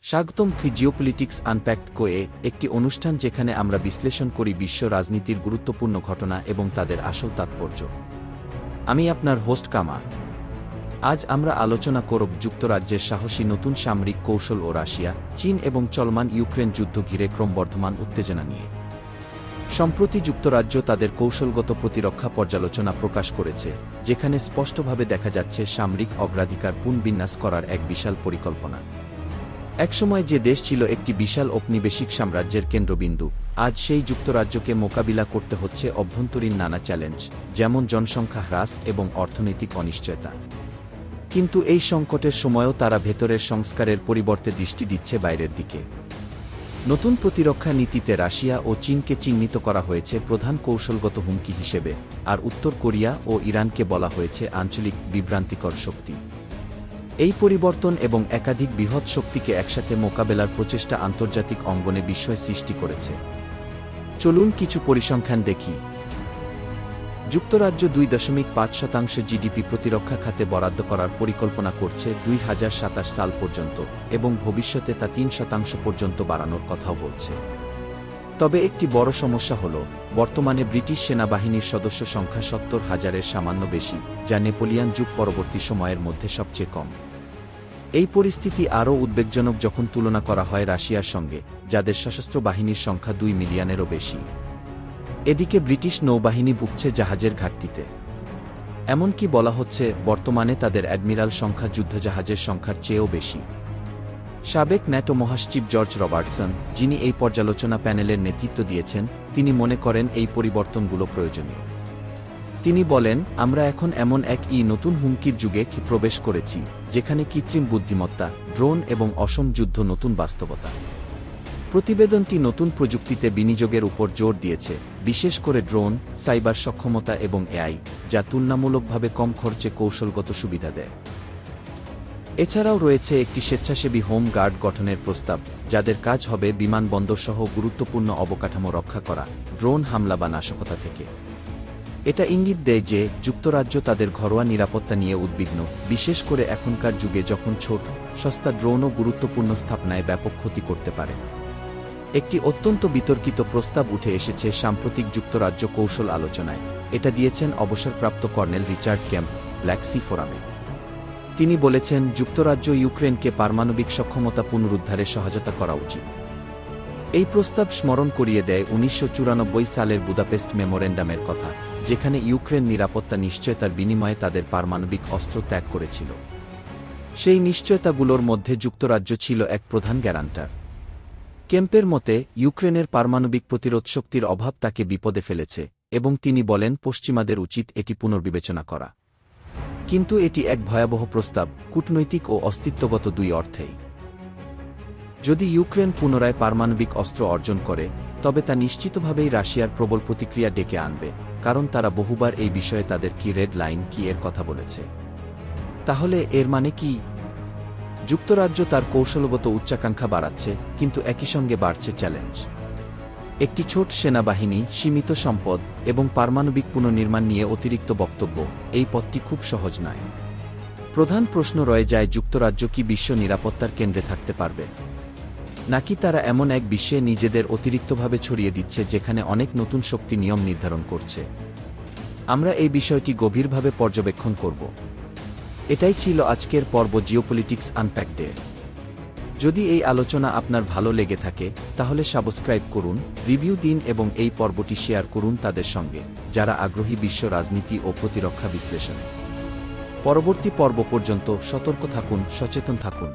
স্বাগতম জিওপলিটিক্স আনপ্যাকড কোয়ে, একটি অনুষ্ঠান যেখানে আমরা বিশ্লেষণ করি বিশ্ব রাজনীতির গুরুত্বপূর্ণ ঘটনা এবং তাদের আসল তাৎপর্য। আমি আপনার হোস্ট কামা। আজ আমরা আলোচনা করব যুক্তরাজ্যের সাহসী নতুন সামরিক কৌশল ও রাশিয়া, চীন এবং চলমান ইউক্রেন যুদ্ধ ঘিরে ক্রমবর্ধমান উত্তেজনা নিয়ে। সম্প্রতি যুক্তরাজ্য তাদের কৌশলগত প্রতিরক্ষা পর্যালোচনা প্রকাশ করেছে, যেখানে স্পষ্টভাবে দেখা যাচ্ছে সামরিক অগ্রাধিকার পুনর্বিন্যাস করার এক বিশাল পরিকল্পনা। একসময় যে দেশ ছিল একটি বিশাল ঔপনিবেশিক সাম্রাজ্যের কেন্দ্রবিন্দু, আজ সেই যুক্তরাজ্যকে মোকাবিলা করতে হচ্ছে অভ্যন্তরীণ নানা চ্যালেঞ্জ, যেমন জনসংখ্যা হ্রাস এবং অর্থনৈতিক অনিশ্চয়তা। কিন্তু এই সংকটের সময়ও তারা ভেতরের সংস্কারের পরিবর্তে দৃষ্টি দিচ্ছে বাইরের দিকে। নতুন প্রতিরক্ষা নীতিতে রাশিয়া ও চীনকে চিহ্নিত করা হয়েছে প্রধান কৌশলগত হুমকি হিসেবে, আর উত্তর কোরিয়া ও ইরানকে বলা হয়েছে আঞ্চলিক বিভ্রান্তিকর শক্তি। এই পরিবর্তন এবং একাধিক বৃহৎ শক্তিকে একসাথে মোকাবেলার প্রচেষ্টা আন্তর্জাতিক অঙ্গনে বিস্ময় সৃষ্টি করেছে। চলুন কিছু পরিসংখ্যান দেখি। যুক্তরাজ্য 2.5% জিডিপি প্রতিরক্ষা খাতে বরাদ্দ করার পরিকল্পনা করছে 2027 সাল পর্যন্ত, এবং ভবিষ্যতে তা 3% পর্যন্ত বাড়ানোর কথাও বলছে। তবে একটি বড় সমস্যা হল, বর্তমানে ব্রিটিশ সেনাবাহিনীর সদস্য সংখ্যা 70,000-এর সামান্য বেশি, যা নেপোলিয়ান যুগ পরবর্তী সময়ের মধ্যে সবচেয়ে কম। এই পরিস্থিতি আরও উদ্বেগজনক যখন তুলনা করা হয় রাশিয়ার সঙ্গে, যাদের সশস্ত্র বাহিনীর সংখ্যা 2 মিলিয়নেরও বেশি। এদিকে ব্রিটিশ নৌবাহিনী ভুগছে জাহাজের ঘাটতিতে। এমনকি বলা হচ্ছে বর্তমানে তাদের অ্যাডমিরাল সংখ্যা যুদ্ধজাহাজের সংখ্যার চেয়েও বেশি। সাবেক ন্যাটো মহাসচিব জর্জ রবার্টসন, যিনি এই পর্যালোচনা প্যানেলের নেতৃত্ব দিয়েছেন, তিনি মনে করেন এই পরিবর্তনগুলো প্রয়োজনীয়। তিনি বলেন, আমরা এখন এমন এক নতুন হুমকির যুগে প্রবেশ করেছি, যেখানে কৃত্রিম বুদ্ধিমত্তা, ড্রোন এবং অসম যুদ্ধ নতুন বাস্তবতা। প্রতিবেদনটি নতুন প্রযুক্তিতে বিনিয়োগের উপর জোর দিয়েছে, বিশেষ করে ড্রোন, সাইবার সক্ষমতা এবং এআই, যা তুলনামূলকভাবে কম খরচে কৌশলগত সুবিধা দেয়। এছাড়াও রয়েছে একটি স্বেচ্ছাসেবী হোম গার্ড গঠনের প্রস্তাব, যাদের কাজ হবে বিমানবন্দরসহ গুরুত্বপূর্ণ অবকাঠামো রক্ষা করা ড্রোন হামলা বা নাশকতা থেকে। এটা ইঙ্গিত দেয় যে যুক্তরাজ্য তাদের ঘরোয়া নিরাপত্তা নিয়ে উদ্বিগ্ন, বিশেষ করে এখনকার যুগে যখন ছোট, সস্তা ড্রোনও গুরুত্বপূর্ণ স্থাপনায় ব্যাপক ক্ষতি করতে পারে। একটি অত্যন্ত বিতর্কিত প্রস্তাব উঠে এসেছে সাম্প্রতিক যুক্তরাজ্য কৌশল আলোচনায়। এটা দিয়েছেন অবসরপ্রাপ্ত colonel Richard Kemp, black sea ফোরামে। তিনি বলেছেন, যুক্তরাজ্য ইউক্রেনকে পারমাণবিক সক্ষমতা পুনরুদ্ধারে সহায়তা করা উচিত। এই প্রস্তাব স্মরণ করিয়ে দেয় 1994 সালের বুদাপেস্ট মেমোরেন্ডামের কথা, যেখানে ইউক্রেন নিরাপত্তা নিশ্চয়তার বিনিময়ে তাদের পারমাণবিক অস্ত্র ত্যাগ করেছিল। সেই নিশ্চয়তাগুলোর মধ্যে যুক্তরাজ্য ছিল এক প্রধান গ্যারান্টার। কেম্পের মতে, ইউক্রেনের পারমাণবিক প্রতিরোধ শক্তির অভাব তাকে বিপদে ফেলেছে, এবং তিনি বলেন পশ্চিমাদের উচিত এটি পুনর্বিবেচনা করা। কিন্তু এটি এক ভয়াবহ প্রস্তাব, কূটনৈতিক ও অস্তিত্বগত দুই অর্থেই। যদি ইউক্রেন পুনরায় পারমাণবিক অস্ত্র অর্জন করে, তবে তা নিশ্চিতভাবেই রাশিয়ার প্রবল প্রতিক্রিয়া ডেকে আনবে, কারণ তারা বহুবার এই বিষয়ে তাদের রেড লাইন এর কথা বলেছে। তাহলে এর মানে কি? যুক্তরাজ্য তার কৌশলগত উচ্চাকাঙ্ক্ষা বাড়াচ্ছে, কিন্তু একই সঙ্গে বাড়ছে চ্যালেঞ্জ। একটি ছোট সেনাবাহিনী, সীমিত সম্পদ এবং পারমাণবিক পুনর্নির্মাণ নিয়ে অতিরিক্ত বক্তব্য, এই পথটি খুব সহজ নয়। প্রধান প্রশ্ন রয়ে যায়, যুক্তরাজ্য কি বিশ্ব নিরাপত্তার কেন্দ্রে থাকতে পারবে, নাকি তারা এমন এক বিশ্বে নিজেদের অতিরিক্তভাবে ছড়িয়ে দিচ্ছে যেখানে অনেক নতুন শক্তি নিয়ম নির্ধারণ করছে? আমরা এই বিষয়টি গভীরভাবে পর্যবেক্ষণ করব। এটাই ছিল আজকের পর্ব জিওপলিটিক্স আনপ্যাকড। যদি এই আলোচনা আপনার ভালো লেগে থাকে, তাহলে সাবস্ক্রাইব করুন, রিভিউ দিন এবং এই পর্বটি শেয়ার করুন তাদের সঙ্গে, যারা আগ্রহী বিশ্ব রাজনীতি ও প্রতিরক্ষা বিশ্লেষণে। পরবর্তী পর্ব পর্যন্ত সতর্ক থাকুন, সচেতন থাকুন।